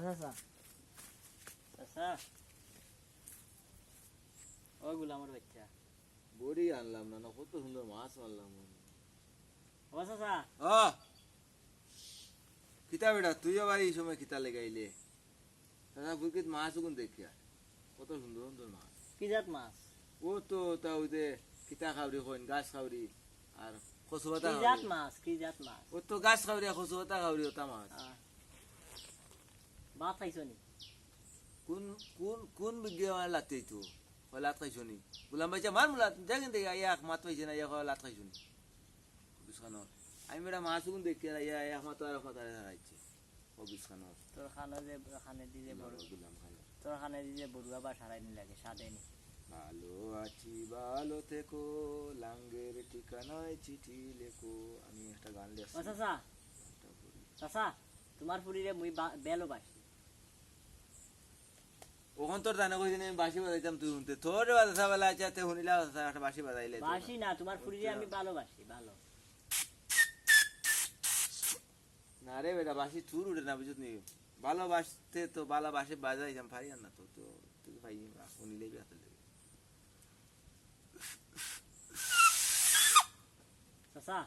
চাচা চাচা ওইগুলো আমার বাচ্চা বড়ি আনলাম না কত সুন্দর মাছ আনলাম ও চাচা কিতা বেটা তুই আবার এই সময় কিতা লেগাইলে দাদা বুকিত মাছ ওগুন দেখিয়া কত সুন্দর সুন্দর মাছ কি জাত মাছ ও তো তা ওই যে কিতা খাওরি কইন গাছ খাওরি আর কচু পাতা কি জাত মাছ কি জাত মাছ ও তো গাছ খাওরি আর কচু পাতা খাওরি ওটা মাছ ভাত খাইছো নি কোন কোন কোন বিজ্ঞা মানে লাতেই তো ওই লাত খাইছো নি গুলাম ভাইচা মার মুলা দেখেন দেখি এক মাত পাইছে না এক লাত খাইছো নি বিছখানো আমি বেটা মাছ ওগুন দেখিয়া এক মাত আর এক মাত আর হারাইছে ও বিছখানো তোর খানো যে খানে দিয়ে বড় গুলাম খানো তোর খানে দিয়ে বড়ুয়া বা সারাই নি লাগে সাদে নি ভালো আছি ভালো থেকো লাঙ্গের ঠিকানায় চিঠি লেখো আমি একটা গান ও লিখছি চাচা চাচা তোমার পুরীরে মুই বেলো বাসি ওখান তোর জানা কইছিস আমি বাঁশি বাজাইতাম তুই শুনতে তোর বাজা বেলা আছে তে শুনিলা একটা বাঁশি বাজাইলে বাসি না তোমার পুরীরে আমি ভালোবাসি ভালো না রে বেটা বাঁশি চুর উঠে না বুঝত নি ভালোবাসতে তো ভালোবাসে বাজাইতাম পারি না তো তো তুই পাই শুনিলেই বেতা লাগে চাচা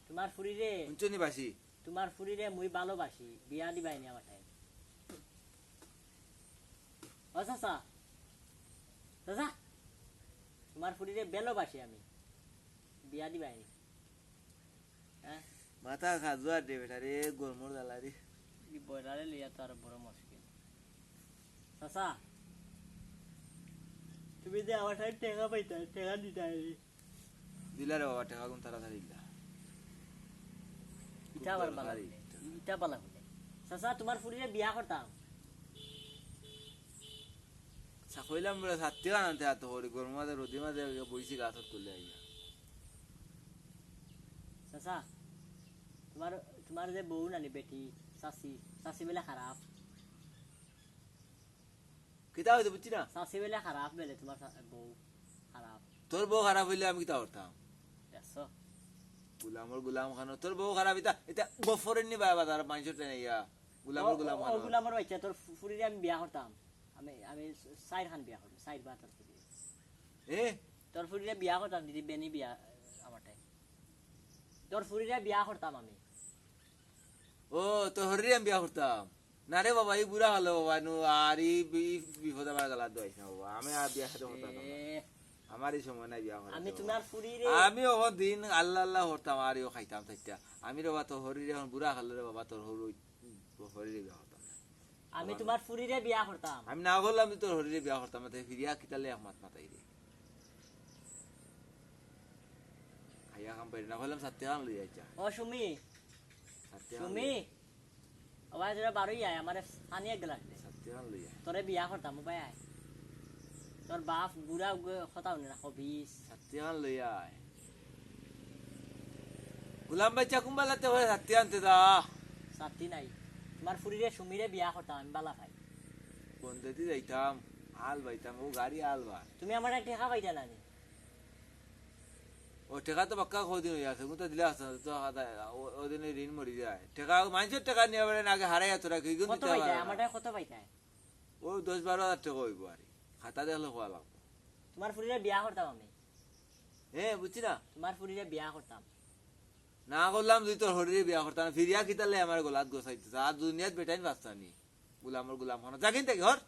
তোমার পুরীরে শুনছনি বাঁশি তোমার পুরীরে মুই ভালোবাসি বিয়া দিবাইনি আমার টাইম ও চাচা চাচা তোমার পুরীরে বেলোবাসি আমি বিয়া দিবাইনি হ্যাঁ মাথা খাজুয়া দে বেটা রে গরমর জ্বালা রে এই বয়লারে লিয়া তো আর বড় মুশকিল চাচা তুমি যে আমার টাইম টেকা পাইতা টেকা দিতা দিলা রে বাবা টাকা কোন তাড়াতাড়ি দিলা ইটা আবার বালা হইলে ইটা বালা হইলে চাচা তোমার পুরীরে বিয়া করতাম কইলাম বলে সাত্তি আনতে এত হরি গরম মাঝে রোদি মাঝে বইছি গাছ তুলে আইয়া চাচা তোমার তোমার যে বউ নানি বেটি চাচি চাচি বেলা খারাপ কিতা হইতে বুঝছি না চাচি বেলা খারাপ বেলে তোমার বউ খারাপ তোর বউ খারাপ হইলে আমি কিতা করতাম দেখছো গুলামর গুলাম খানো তোর বউ খারাপ এটা এটা গফরের নি বাবা তার মানুষের টেনে ইয়া গুলামর গুলাম খানো ওগুলো আমার বাচ্চা তোর পুরীরে আমি বিয়া করতাম আমি আমি সাইড খান বিয়া করতাম সাইড বা তোর পুরীরে এ তোর পুরীরে বিয়া করতাম দিদি বেনি বিয়া আমার টাইম তোর পুরীরে বিয়া করতাম আমি ও তো হরি আমি বিয়া করতাম না রে বাবা এই বুড়া হলো বাবা নু আর এই বিপদ আমার গালা দইছ না বাবা আমি আর বিয়া করতে করতাম না আমার এই সময় নাই বিয়া করার আমি তোমার পুরীরে আমি ওখান দিন আল্লাহ আল্লাহ করতাম আর ইও খাইতাম থাকতা আমি রে বাবা তো হরি এখন বুড়া হলো রে বাবা তোর হরি বিয়া করতাম না আমি তোমার পুরীরে বিয়া করতাম আমি না করলাম তোর হরি বিয়া করতাম না ফিরিয়া কিতালে একমাত মাতাই রে খাইয়া কাম পারি না করলাম সাথে কাম লই আইছা ও সুমি সাথে সুমি আবার যারা বারোই আয় আমার পানি এক গ্লাস দে সাথে কাম লই আই তোরে বিয়া করতাম ভাই আয় তোর বাপ বুড়া কথা শুনে না হবিস সাথে কাম লই আই গোলাম বাচ্চা কুম্বালাতে হয়ে সাথে আনতে দা সাথী নাই তোমার পুরীরে সুমিরে বিয়া করতাম আমি বালা ভাই কোন দিদি যাইতাম আল বাইতাম ও গাড়ি আল বা তুমি আমার টেকা পাইতা না নি ও টেকা তো পাক্কা কদিন হয়ে আছে তো দিলে আসে তো ওদিনে ঋণ মরি যায় টেকা মানুষের টাকা নিয়ে বেড়ে আগে হারাই তোরা কি কত পাইতায় আমার কত পাইতায় ও 10-12 হাজার টাকা হইব আর খাতা দেখলে খোয়া লাগবো তোমার পুরীরে বিয়া করতাম আমি বুঝছি না তোমার পুরীরে বিয়া করতাম না করলাম তুই তোর হরিরে বিয়া করতাম ফিরিয়া কিতালে আমার গোলাত গোসাইতে আর দুনিয়াত বেটাইন বাঁচতানি গুলামর গুলাম খানো যাকিন থেকে ঘর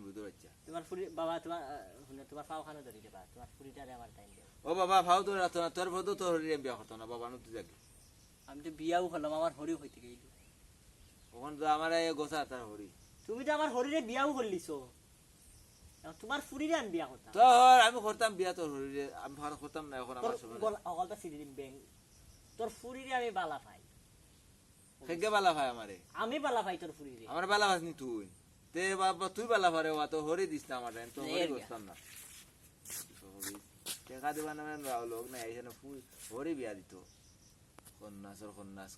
বুঝতে পারছি তোমার পুরী বাবা তোমার শুনে তোমার পাও খানো ধরি দেবা তোমার পুরীটারে আমার টাইম দেব ও বাবা ফাও তোর রাত না তোর ভদ তোর হরিরে বিয়া করতাম না বাবা তুই যাকি আমি তো বিয়াও করলাম আমার হরি হইতে গেল ওখান তো আমার এই গোসা তার হরি তুমি তো আমার হরিরে বিয়াও করলিছো তোমার পুরীরে আমি বিয়া করতাম তোর আমি করতাম বিয়া তোর হরিরে আমি করতাম না এখন আমার সময় অগলটা সিরিম ব্যাং তোর পুরীরে আমি বালা পাই খেগে বালা ভাই আমারে আমি বালা পাই তোর পুরীরে আমার বালা ভাসনি তুই তে বাবা তুই বালা ভারে বাবা তো হরি দিস না আমার তো হরি করতাম না টেকা দিবা না লোক না এখানে ফুল হরি বিয়া দিত কন্যাসর কন্যাস